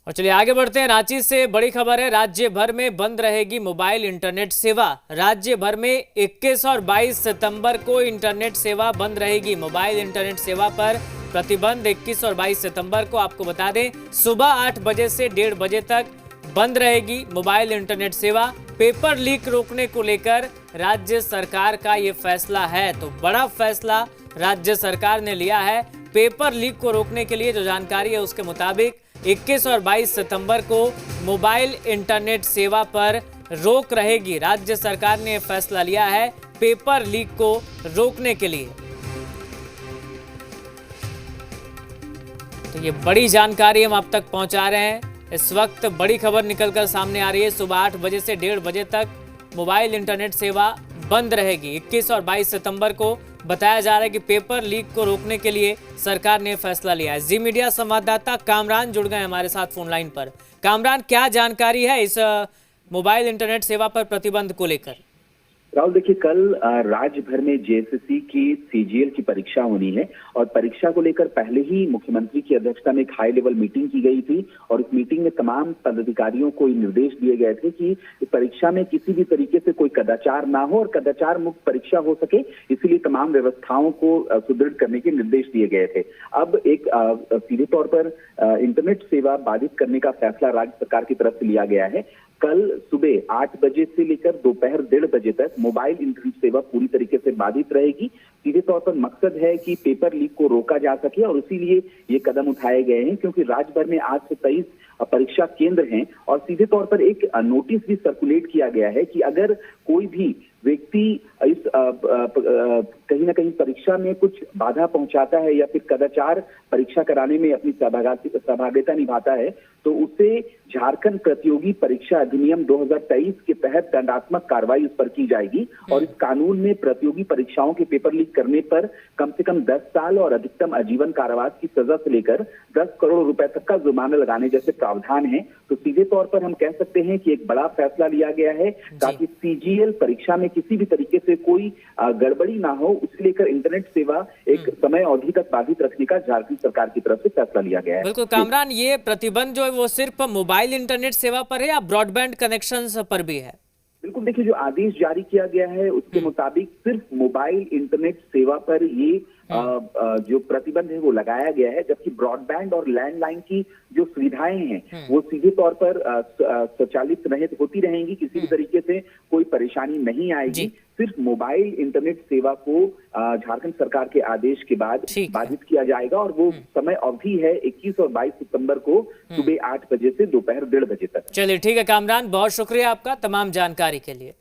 और चलिए आगे बढ़ते हैं। रांची से बड़ी खबर है, राज्य भर में बंद रहेगी मोबाइल इंटरनेट सेवा। राज्य भर में 21 और 22 सितंबर को इंटरनेट सेवा बंद रहेगी। मोबाइल इंटरनेट सेवा पर प्रतिबंध 21 और 22 सितंबर को, आपको बता दें, सुबह 8 बजे से 1:30 बजे तक बंद रहेगी मोबाइल इंटरनेट सेवा। पेपर लीक रोकने को लेकर राज्य सरकार का ये फैसला है, तो बड़ा फैसला राज्य सरकार ने लिया है। पेपर लीक को रोकने के लिए जो जानकारी है उसके मुताबिक 21 और 22 सितंबर को मोबाइल इंटरनेट सेवा पर रोक रहेगी। राज्य सरकार ने फैसला लिया है पेपर लीक को रोकने के लिए। तो ये बड़ी जानकारी हम आप तक पहुंचा रहे हैं। इस वक्त बड़ी खबर निकलकर सामने आ रही है। सुबह 8 बजे से 1:30 बजे तक मोबाइल इंटरनेट सेवा बंद रहेगी। 21 और 22 सितंबर को बताया जा रहा है कि पेपर लीक को रोकने के लिए सरकार ने फैसला लिया है। जी मीडिया संवाददाता कामरान जुड़ गए हमारे साथ फोन लाइन पर। कामरान, क्या जानकारी है इस मोबाइल इंटरनेट सेवा पर प्रतिबंध को लेकर? राहुल, देखिए, कल राज्य भर में जेएसएससी की सीजीएल की परीक्षा होनी है और परीक्षा को लेकर पहले ही मुख्यमंत्री की अध्यक्षता में एक हाई लेवल मीटिंग की गई थी और इस मीटिंग में तमाम पदाधिकारियों को निर्देश दिए गए थे कि इस परीक्षा में किसी भी तरीके से कोई कदाचार ना हो और कदाचार मुक्त परीक्षा हो सके, इसीलिए तमाम व्यवस्थाओं को सुदृढ़ करने के निर्देश दिए गए थे। अब एक सीधे तौर पर इंटरनेट सेवा बाधित करने का फैसला राज्य सरकार की तरफ से लिया गया है। कल सुबह 8 बजे से लेकर दोपहर 1:30 बजे तक मोबाइल इंटरनेट सेवा पूरी तरीके से बाधित रहेगी। सीधे तौर पर मकसद है कि पेपर लीक को रोका जा सके और इसीलिए ये कदम उठाए गए हैं, क्योंकि राज्य भर में आज से 23 परीक्षा केंद्र हैं और सीधे तौर पर एक नोटिस भी सर्कुलेट किया गया है कि अगर कोई भी व्यक्ति इस कहीं ना कहीं परीक्षा में कुछ बाधा पहुंचाता है या फिर कदाचार परीक्षा कराने में अपनी सहभागिता निभाता है तो उसे झारखंड प्रतियोगी परीक्षा अधिनियम 2023 के तहत दंडात्मक कार्रवाई उस पर की जाएगी। और इस कानून में प्रतियोगी परीक्षाओं के पेपर लीक करने पर कम से कम 10 साल और अधिकतम आजीवन कारावास की सजा से लेकर 10 करोड़ रुपए तक का जुर्माना लगाने जैसे प्रावधान है। तो सीधे तौर पर हम कह सकते हैं कि एक बड़ा फैसला लिया गया है ताकि सीजीएल परीक्षा में किसी भी तरीके से कोई गड़बड़ी ना हो, उसे लेकर इंटरनेट सेवा एक समय अवधि तक बाधित रखने का झारखंड सरकार की तरफ से फैसला लिया गया है। बिल्कुल कामरान, ये प्रतिबंध जो है वो सिर्फ मोबाइल इंटरनेट सेवा पर है या ब्रॉडबैंड कनेक्शन पर भी है? बिल्कुल, देखिए, जो आदेश जारी किया गया है उसके मुताबिक सिर्फ मोबाइल इंटरनेट सेवा पर ये जो प्रतिबंध है वो लगाया गया है, जबकि ब्रॉडबैंड और लैंडलाइन की जो सुविधाएं हैं वो सीधे तौर पर स्वचालित रहित होती रहेंगी। किसी भी तरीके से कोई परेशानी नहीं आएगी। सिर्फ मोबाइल इंटरनेट सेवा को झारखंड सरकार के आदेश के बाद बाधित किया जाएगा और वो समय अवधि है 21 और 22 सितंबर को सुबह 8 बजे से दोपहर 1:30 बजे तक। चलिए ठीक है कामरान, बहुत शुक्रिया आपका तमाम जानकारी के लिए।